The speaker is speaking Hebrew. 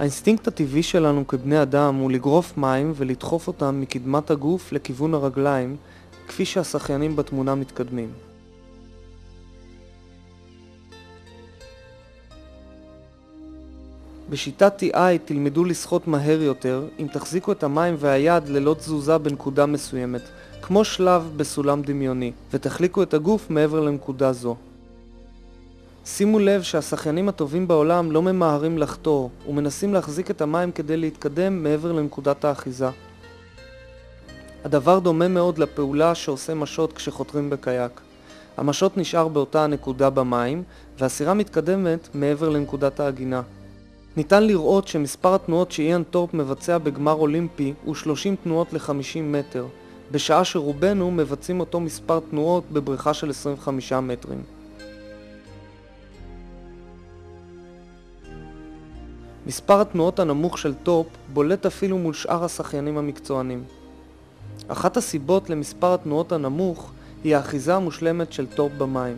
האינסטינקט הטבעי שלנו כבני אדם הוא לגרוף מים ולדחוף אותם מקדמת הגוף לכיוון הרגליים, כפי שהשחיינים בתמונה מתקדמים. בשיטת TI תלמדו לשחות מהר יותר אם תחזיקו את המים והיד ללא תזוזה בנקודה מסוימת, כמו שלב בסולם דמיוני, ותחליקו את הגוף מעבר לנקודה זו. שימו לב שהשחיינים הטובים בעולם לא ממהרים לחתור, ומנסים להחזיק את המים כדי להתקדם מעבר לנקודת האחיזה. הדבר דומה מאוד לפעולה שעושה משות כשחותרים בקייק. המשות נשאר באותה הנקודה במים, והסירה מתקדמת מעבר לנקודת העגינה. ניתן לראות שמספר התנועות שאיאן טורפ מבצע בגמר אולימפי הוא 30 תנועות ל-50 מטר, בשעה שרובנו מבצעים אותו מספר תנועות בבריכה של 25 מטרים. מספר התנועות הנמוך של טורפ בולט אפילו מול שאר השחיינים המקצוענים. אחת הסיבות למספר התנועות הנמוך היא האחיזה המושלמת של טורפ במים.